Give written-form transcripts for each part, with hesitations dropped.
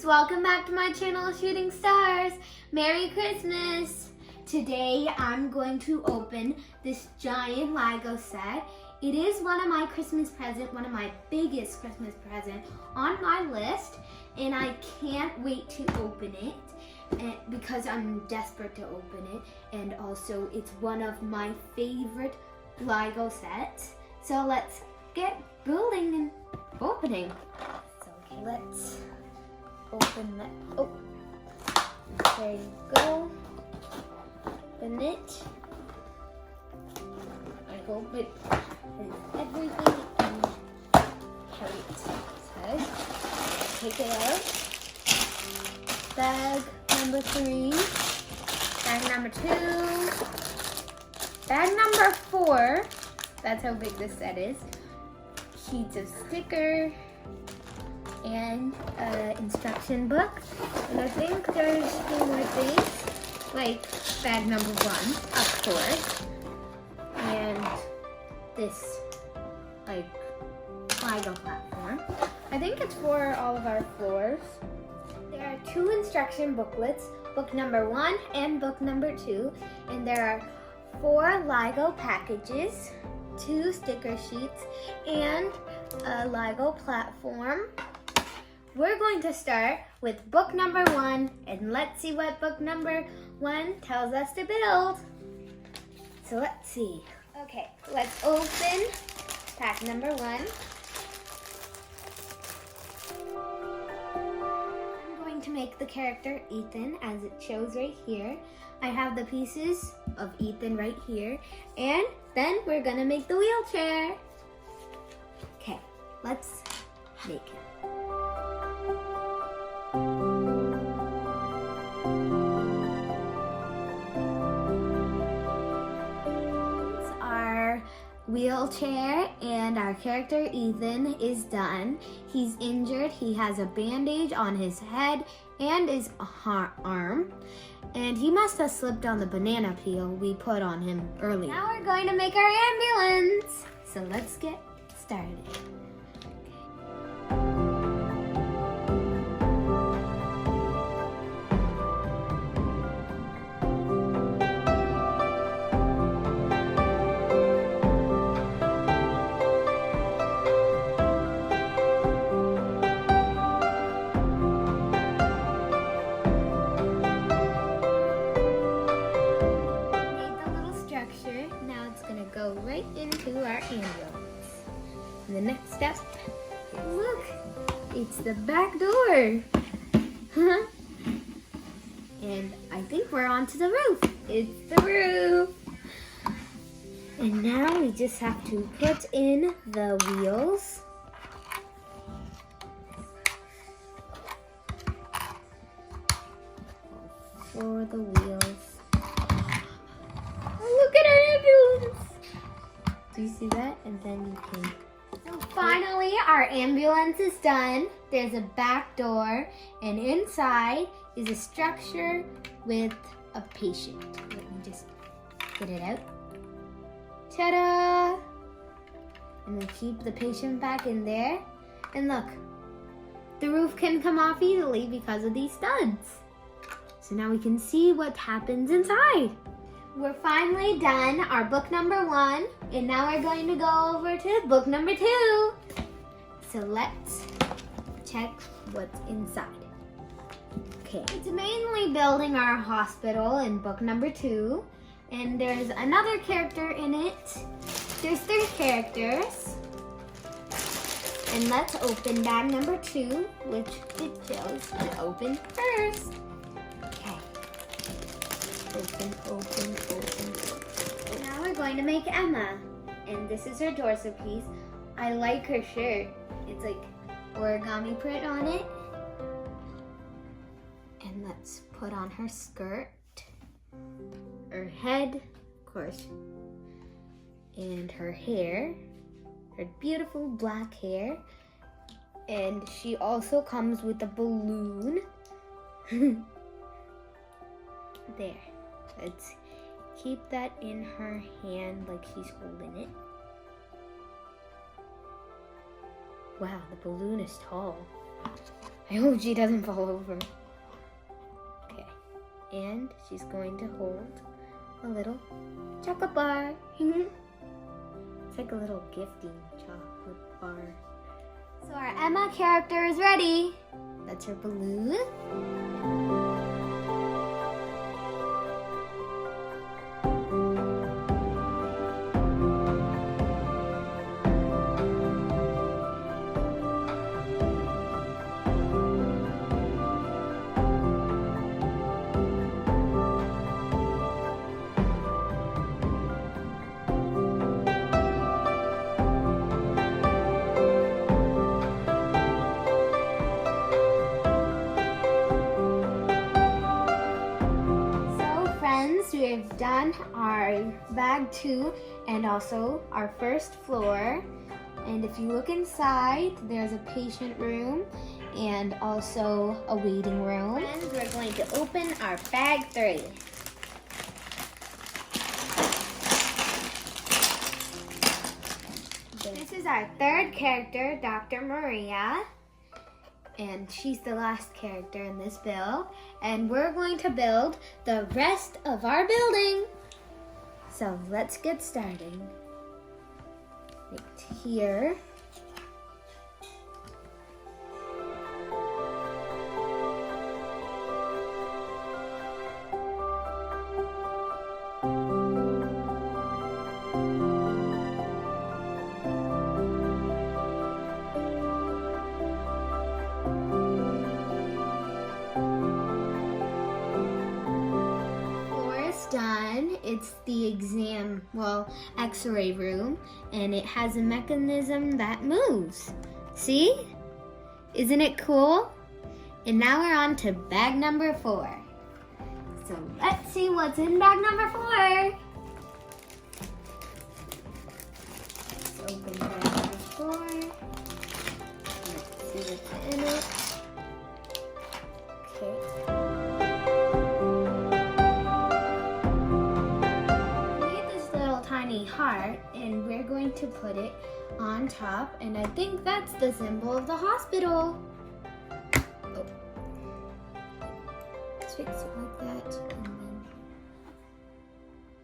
welcome back to my channel, Shooting Stars. Merry Christmas! Today I'm going to open this giant Lego set. It is one of my Christmas presents, one of my biggest Christmas presents on my list, and I can't wait to open it because I'm desperate to open it, and also it's one of my favorite Lego sets. So let's get building and opening. So okay, let's open that. Oh, there you go. Open it. I hope it is everything and how it says. Take it out. Bag number 3. Bag number 2. Bag number 4. That's how big this set is. Sheets of sticker and instruction book. And I think there's 2 more things, like bag number 1, of course, and this like Lego platform. I think it's for all of our floors. There are 2 instruction booklets, book number 1 and book number 2, and there are 4 Lego packages, 2 sticker sheets, and a Lego platform. We're going to start with book number 1, and let's see what book number 1 tells us to build. So let's see. Okay, let's open pack number 1. I'm going to make the character Ethan as it shows right here. I have the pieces of Ethan right here, and then we're gonna make the wheelchair. Okay, let's make it. Our wheelchair and our character Ethan is done. He's injured. He has a bandage on his head and his arm. And he must have slipped on the banana peel we put on him earlier. Now we're going to make our ambulance. So let's get started. Go right into our ambulance. And the next step, look, it's the back door. And I think we're onto the roof. It's the roof. And now we just have to put in the wheels. For the wheels. Look at our ambulance. Do you see that? And then you can... So finally, our ambulance is done. There's a back door, and inside is a structure with a patient. Let me just get it out. Ta-da! And we keep the patient back in there. And look, the roof can come off easily because of these studs. So now we can see what happens inside. We're finally done our book number 1, and now we're going to go over to book number 2. So let's check what's inside. Okay, it's mainly building our hospital in book number 2, and there's another character in it. There's 3 characters. And let's open bag number 2, which it shows to open first. Open. And now we're going to make Emma. And this is her torso piece. I like her shirt. It's like origami print on it. And let's put on her skirt. Her head, of course. And her hair. Her beautiful black hair. And she also comes with a balloon. There. Let's keep that in her hand like she's holding it. Wow, the balloon is tall. I hope she doesn't fall over. Okay, and she's going to hold a little chocolate bar. It's like a little gifting chocolate bar. So our Emma character is ready. That's her balloon. We have done our bag 2 and also our first floor. And if you look inside, there's a patient room and also a waiting room. And we're going to open our bag 3. This is our third character, Dr. Maria. And she's the last character in this build. And we're going to build the rest of our building. So let's get started. Right here. Done. It's the exam, x-ray room, and it has a mechanism that moves. See? Isn't it cool? And now we're on to bag number 4. So let's see what's in bag number 4. Let's open bag number 4. Let's see what's in it. Okay. Heart, and we're going to put it on top, and I think that's the symbol of the hospital. Oh. Let's fix it like that, and then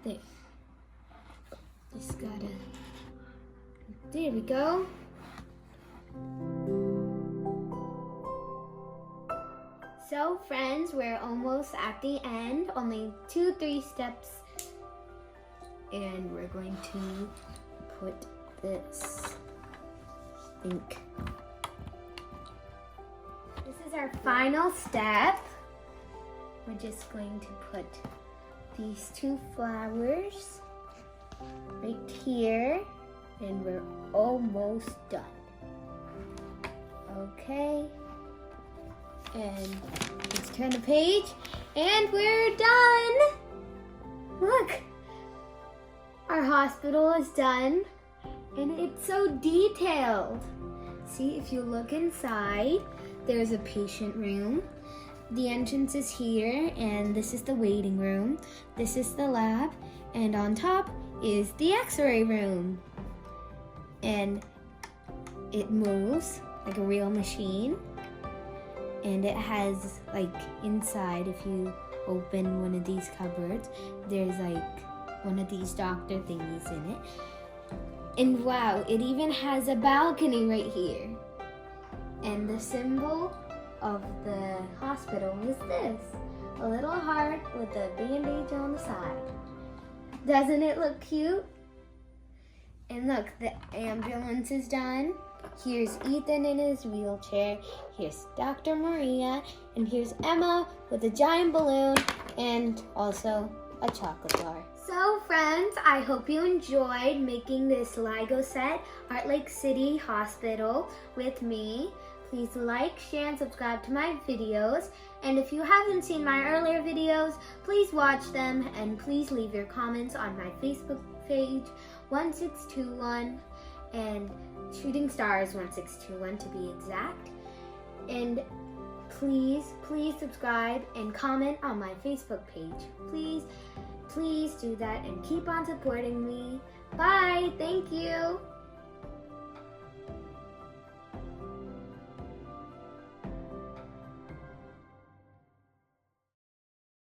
there. Just gotta. There we go. So friends, we're almost at the end. Only 2-3 steps. And we're going to put this ink. This is our final step. We're just going to put these 2 flowers right here, and we're almost done. Okay, and let's turn the page, and we're done. Look. Our hospital is done, and it's so detailed. See, if you look inside, there's a patient room. The entrance is here, and this is the waiting room. This is the lab, and on top is the x-ray room. And it moves like a real machine. And it has, like, inside, if you open one of these cupboards, there's like one of these doctor thingies in it. And wow, it even has a balcony right here. And the symbol of the hospital is this, a little heart with a bandage on the side. Doesn't it look cute? And look, the ambulance is done. Here's Ethan in his wheelchair. Here's Dr. Maria. And here's Emma with a giant balloon and also a chocolate bar. So friends, I hope you enjoyed making this LEGO set, Art Lake City Hospital, with me. Please like, share, and subscribe to my videos. And if you haven't seen my earlier videos, please watch them, and please leave your comments on my Facebook page, 1621, and Shooting Stars 1621 to be exact. And please subscribe and comment on my Facebook page. Please do that and keep on supporting me. Bye. Thank you.